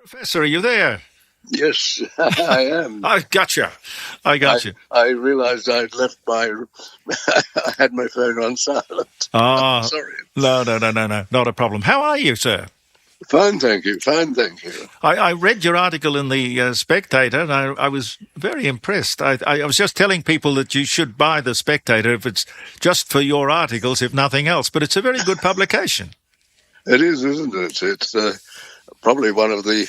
Professor, are you there? Yes, I am. I got you. I realised I'd left I had my phone on silent. Ah, Sorry. no, not a problem. How are you, sir? Fine, thank you. I read your article in the Spectator, and I was very impressed. I was just telling people that you should buy the Spectator if it's just for your articles, if nothing else. But it's a very good publication. It is, isn't it? It's probably one of the...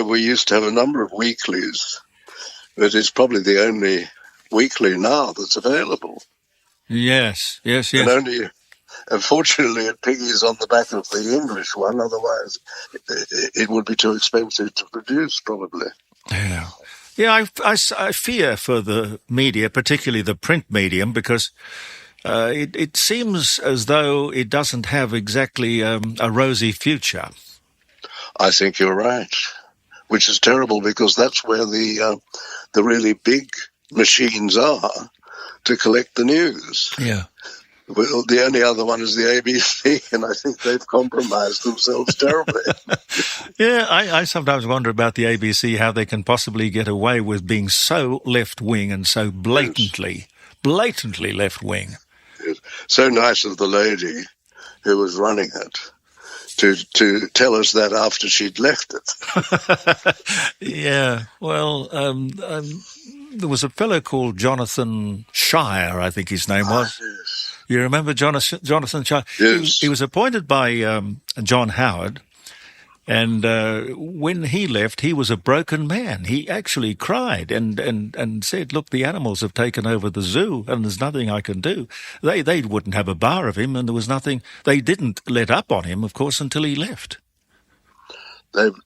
we used to have a number of weeklies, but it's probably the only weekly now that's available. Yes. And only... Unfortunately, it piggies on the back of the English one. Otherwise, it would be too expensive to produce, probably. Yeah. I fear for the media, particularly the print medium, because it seems as though it doesn't have exactly a rosy future. I think you're right, which is terrible because that's where the really big machines are to collect the news. Yeah. Well, the only other one is the ABC, and I think they've compromised themselves terribly. Yeah, I sometimes wonder about the ABC, how they can possibly get away with being so left-wing and so blatantly left-wing. Yes. So nice of the lady who was running it to tell us that after she'd left it. Yeah, well, there was a fellow called Jonathan Shire, I think his name was. Yes. You remember Jonathan Shire? Yes. He was appointed by John Howard, and when he left, he was a broken man. He actually cried and said, "Look, the animals have taken over the zoo, and there's nothing I can do." They wouldn't have a bar of him, and there was nothing. They didn't let up on him, of course, until he left.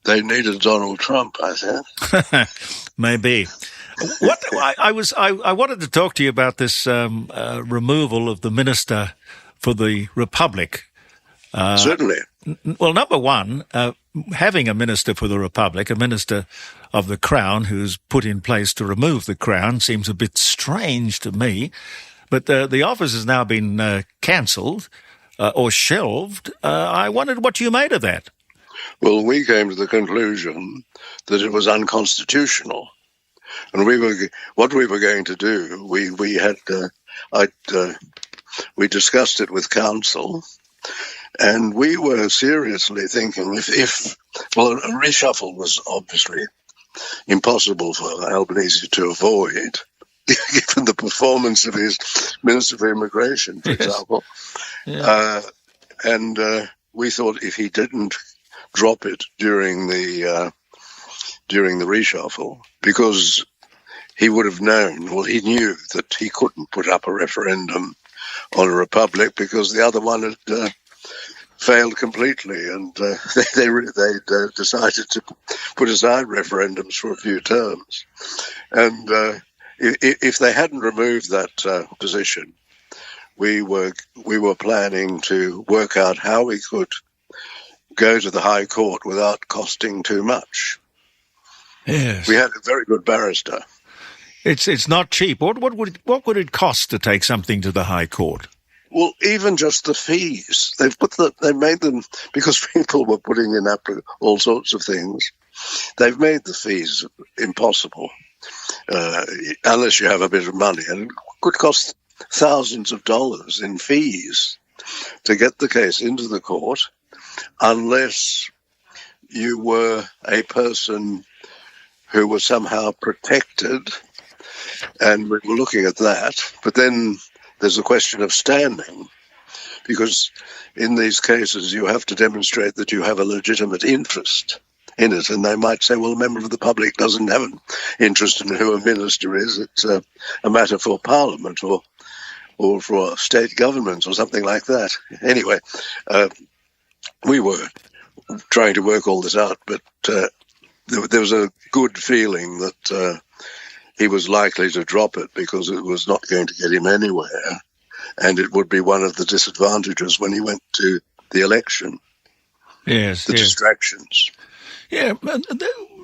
They needed Donald Trump, I think. Maybe. I wanted to talk to you about this removal of the Minister for the Republic. Certainly. Well, number one, having a Minister for the Republic, a Minister of the Crown who's put in place to remove the Crown, seems a bit strange to me. But the office has now been cancelled or shelved. I wondered what you made of that. Well, we came to the conclusion that it was unconstitutional. And what we were going to do, we discussed it with council, and we were seriously thinking if a reshuffle was obviously impossible for Albanese to avoid, given the performance of his Minister for Immigration, for example. Yeah. And we thought if he didn't drop it during the reshuffle, because he would have known, well, he knew that he couldn't put up a referendum on a republic because the other one had failed completely, and they decided to put aside referendums for a few terms. And if they hadn't removed that position, we were planning to work out how we could go to the High Court without costing too much. Yes. We had a very good barrister. It's not cheap. What would it cost to take something to the High Court? Well, even just the fees. They made them, because people were putting in all sorts of things. They've made the fees impossible unless you have a bit of money, and it could cost thousands of dollars in fees to get the case into the court, unless you were a person who was somehow protected, and we were looking at that. But then there's a question of standing, because in these cases you have to demonstrate that you have a legitimate interest in it, and they might say, well, a member of the public doesn't have an interest in who a minister is. It's a matter for Parliament or for state governments or something like that. Anyway, we were trying to work all this out, but there was a good feeling that he was likely to drop it because it was not going to get him anywhere, and it would be one of the disadvantages when he went to the election. Yes, distractions. Yeah.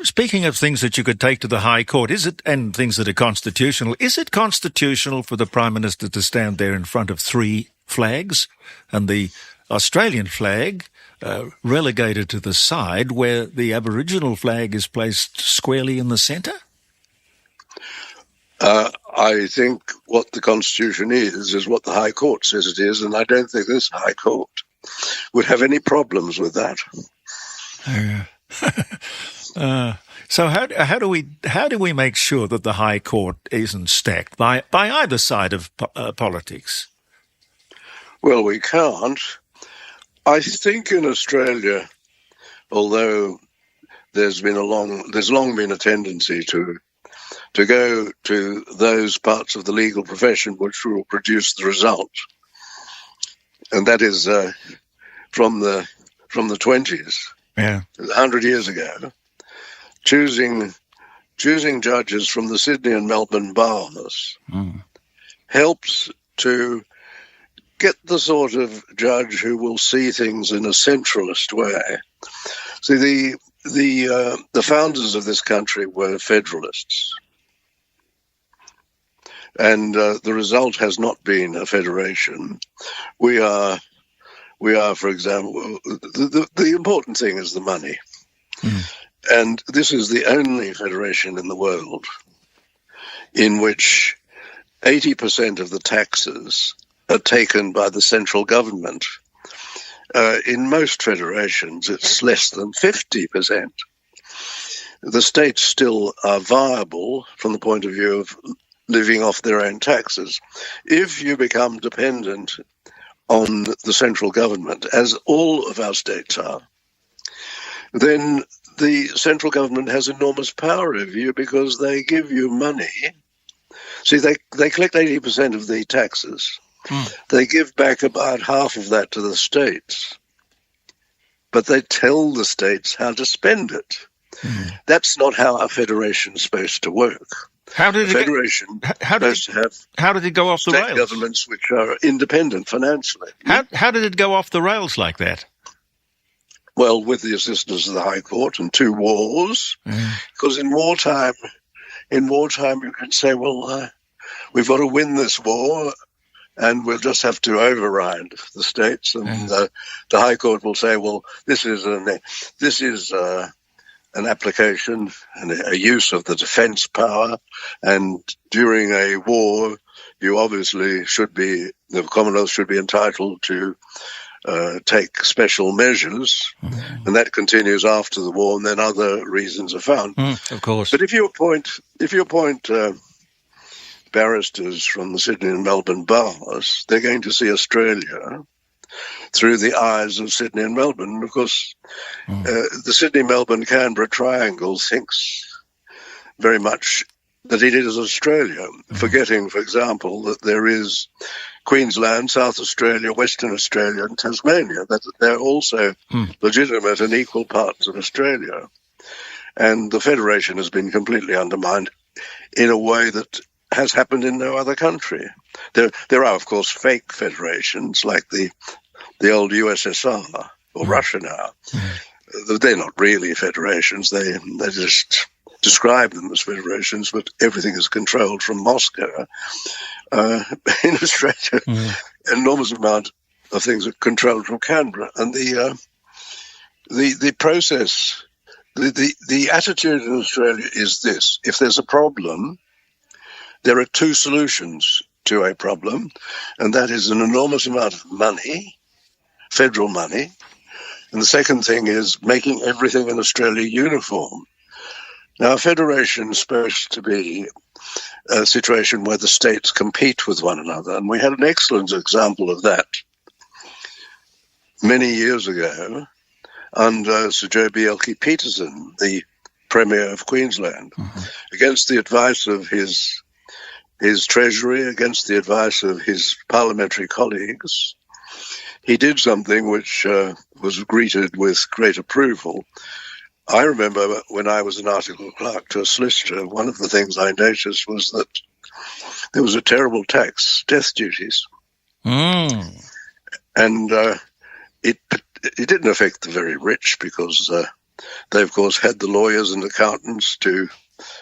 Speaking of things that you could take to the High Court, and things that are constitutional, is it constitutional for the Prime Minister to stand there in front of three flags, and the Australian flag relegated to the side where the Aboriginal flag is placed squarely in the centre? I think what the Constitution is what the High Court says it is, and I don't think this High Court would have any problems with that. So how do we make sure that the High Court isn't stacked by either side of politics? Well, we can't. I think in Australia, although there's long been a tendency to go to those parts of the legal profession which will produce the result, and that is from the 20s, 100 years ago, choosing judges from the Sydney and Melbourne bars helps to get the sort of judge who will see things in a centralist way. See, the founders of this country were federalists, and the result has not been a federation. We are, for example, the important thing is the money. And this is the only federation in the world in which 80% of the taxes are taken by the central government. In most federations, it's less than 50%. The states still are viable from the point of view of living off their own taxes. If you become dependent on the central government, as all of our states are, then the central government has enormous power over you because they give you money. See, they collect 80% of the taxes. They give back about half of that to the states, but they tell the states how to spend it. That's not how a federation is supposed to work. How did it go off the rails? State governments which are independent financially. How did it go off the rails like that? Well, with the assistance of the High Court and 2 wars, because in wartime you can say, well, we've got to win this war, and we'll just have to override the states, and the High Court will say, well, this is an application and a use of the defence power, and during a war, you obviously the Commonwealth should be entitled to take special measures, and that continues after the war, and then other reasons are found. Of course. But if you appoint barristers from the Sydney and Melbourne bars, they're going to see Australia through the eyes of Sydney and Melbourne. Of course, the Sydney-Melbourne-Canberra triangle thinks very much that it is Australia, forgetting, for example, that there is Queensland, South Australia, Western Australia, and Tasmania, that they're also legitimate and equal parts of Australia. And the Federation has been completely undermined in a way that has happened in no other country. There are, of course, fake federations like the old USSR or Russia now. They're not really federations. They just describe them as federations, but everything is controlled from Moscow. In Australia, an enormous amount of things are controlled from Canberra. And the process, the attitude in Australia is this: if there's a problem, there are 2 solutions to a problem, and that is an enormous amount of money, federal money, and the second thing is making everything in Australia uniform. Now, a federation is supposed to be a situation where the states compete with one another, and we had an excellent example of that many years ago under Sir Joh Bjelke-Petersen, the Premier of Queensland, against the advice of his Treasury, against the advice of his parliamentary colleagues. He did something which was greeted with great approval. I remember when I was an article clerk to a solicitor, one of the things I noticed was that there was a terrible tax, death duties. And it didn't affect the very rich because they, of course, had the lawyers and accountants to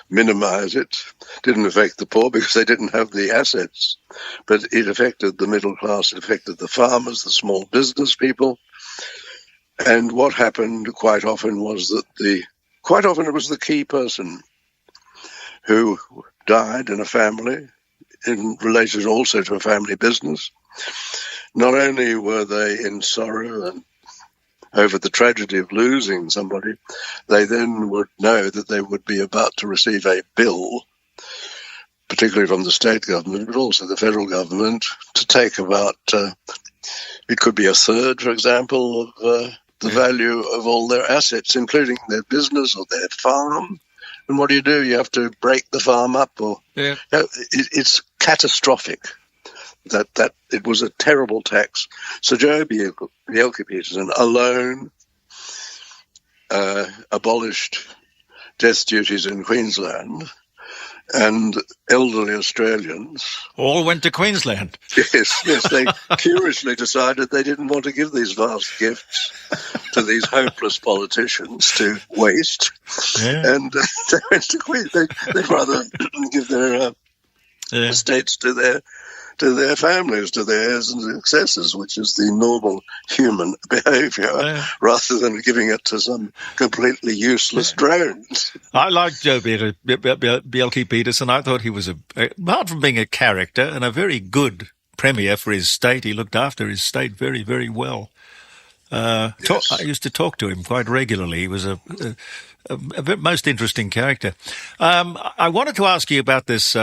minimize it. Didn't affect the poor because they didn't have the assets. But it affected the middle class, it affected the farmers, the small business people. And what happened quite often was that quite often it was the key person who died in a family, related also to a family business. Not only were they in sorrow and over the tragedy of losing somebody, they then would know that they would be about to receive a bill, particularly from the state government, but also the federal government, to take about, it could be a third, for example, of the value of all their assets, including their business or their farm. And what do? You have to break the farm up, or it's catastrophic. That it was a terrible tax. Sir Joe Bjelke-Petersen alone abolished death duties in Queensland, and elderly Australians all went to Queensland. Yes, they curiously decided they didn't want to give these vast gifts to these hopeless politicians to waste, and they went to Queensland. They'd rather give their estates to their families, to their heirs and successors, which is the normal human behaviour, rather than giving it to some completely useless drones. I liked Joe Bjelke-Petersen. I thought he was, apart from being a character, and a very good premier for his state. He looked after his state very, very well. I used to talk to him quite regularly. He was a most interesting character. I wanted to ask you about this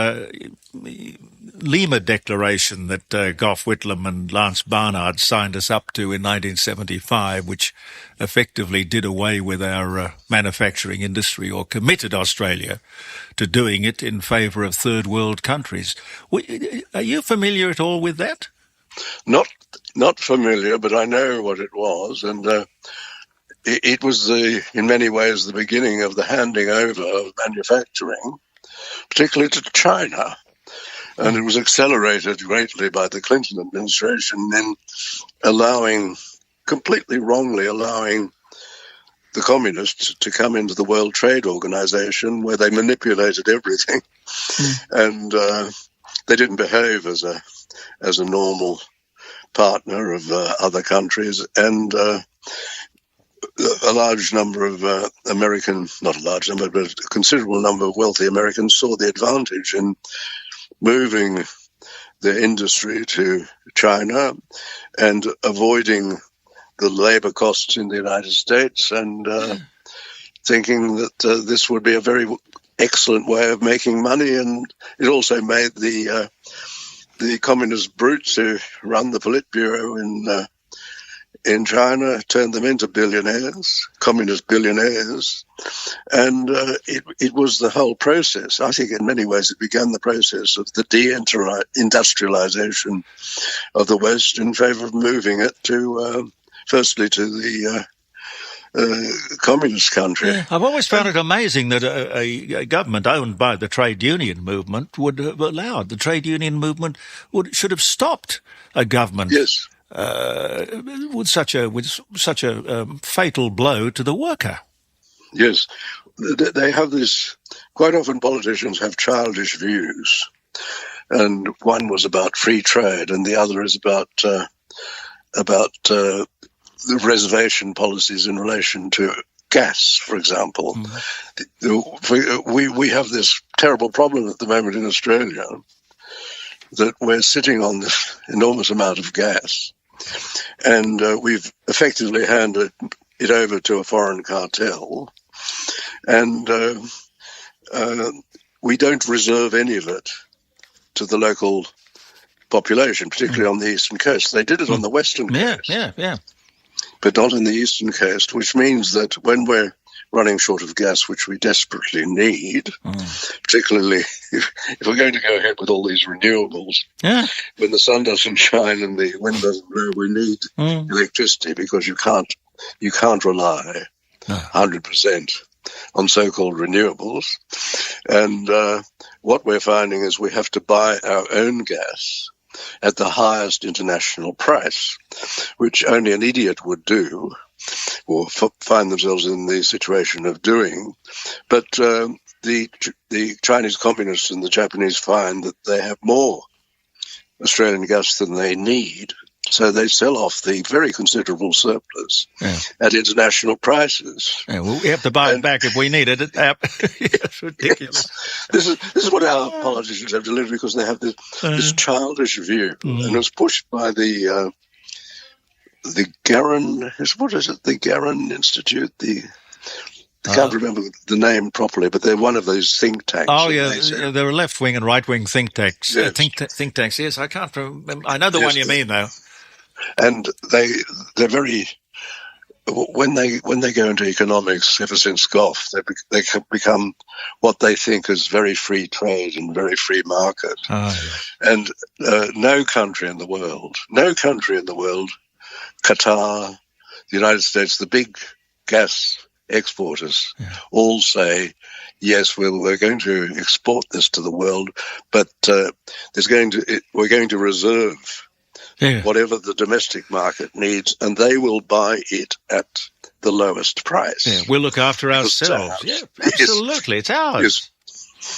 Lima Declaration that Gough Whitlam and Lance Barnard signed us up to in 1975, which effectively did away with our manufacturing industry, or committed Australia to doing it in favour of third world countries. Are you familiar at all with that? Not familiar, but I know what it was, and it was in many ways the beginning of the handing over of manufacturing, particularly to China. And it was accelerated greatly by the Clinton administration in completely wrongly allowing the communists to come into the World Trade Organization, where they manipulated everything. And they didn't behave as a normal partner of other countries. And a large number of not a large number, but a considerable number of wealthy Americans saw the advantage in moving their industry to China and avoiding the labor costs in the United States, and thinking that this would be a very excellent way of making money. And it also made the communist brutes who run the Politburo in China, turned them into billionaires, communist billionaires. And it was the whole process. I think in many ways it began the process of the deindustrialization of the West in favor of moving it to, firstly, to the communist country. Yeah, I've always found it amazing that a government owned by the trade union movement would have allowed. The trade union movement should have stopped a government. Yes. With such a fatal blow to the worker. Yes, they have this. Quite often, politicians have childish views, and one was about free trade, and the other is about the reservation policies in relation to gas, for example. We have this terrible problem at the moment in Australia, that we're sitting on this enormous amount of gas, and we've effectively handed it over to a foreign cartel, and we don't reserve any of it to the local population, particularly on the eastern coast. They did it on the western coast, but not on the eastern coast, which means that when we're running short of gas, which we desperately need, particularly if we're going to go ahead with all these renewables, when the sun doesn't shine and the wind doesn't blow, we need electricity, because you can't rely 100% on so-called renewables. And what we're finding is we have to buy our own gas at the highest international price, which only an idiot would do, or find themselves in the situation of doing. But the Chinese communists and the Japanese find that they have more Australian gas than they need, So they sell off the very considerable surplus at international prices. Yeah, well, we have to buy it back if we need it. It's ridiculous. This is what our politicians have to live, because they have this childish view, and it was pushed by the Garin. What is it? The Garin Institute. I can't remember the name properly, but they're one of those think tanks. Oh, yeah, there are left-wing and right-wing think tanks. Yes. Think tanks, yes, I can't remember. I know the one you mean, though. And they're very... When they go into economics, ever since Gough, they become what they think is very free trade and very free market. Oh, yeah. And no country in the world, Qatar, the United States, the big gas exporters, all say, yes, we're going to export this to the world, but we're going to reserve whatever the domestic market needs, and they will buy it at the lowest price. Yeah, we'll look after ourselves. Yeah, absolutely, it's ours.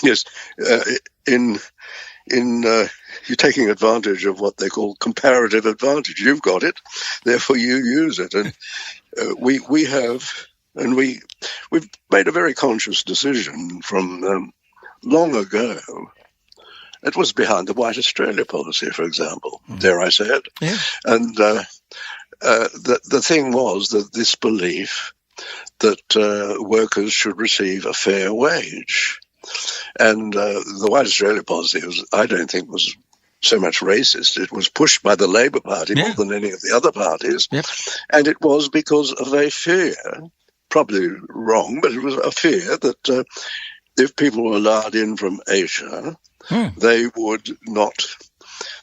Yes. You're taking advantage of what they call comparative advantage. You've got it, therefore you use it, and we have. And we've made a very conscious decision from long ago. It was behind the White Australia policy, for example, dare I say it. Yeah. And the thing was that this belief that workers should receive a fair wage. And the White Australia policy, I don't think was so much racist. It was pushed by the Labor Party more than any of the other parties. Yep. And it was because of a fear, probably wrong, but it was a fear that if people were allowed in from Asia, they would not.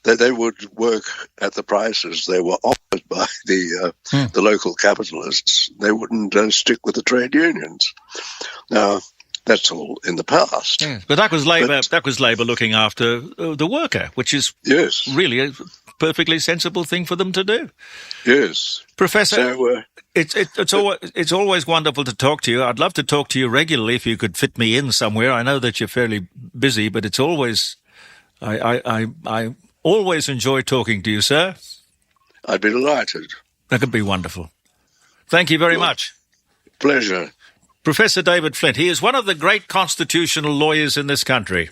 They would work at the prices they were offered by the local capitalists. They wouldn't stick with the trade unions. Now, that's all in the past. Yeah. But that was Labor. That was Labor looking after the worker, which is really a perfectly sensible thing for them to do. Yes, Professor. So, it's always wonderful to talk to you. I'd love to talk to you regularly if you could fit me in somewhere. I know that you're fairly busy, but it's always I always enjoy talking to you, sir. I'd be delighted. That could be wonderful. Thank you very much. Pleasure. Professor David Flint. He is one of the great constitutional lawyers in this country.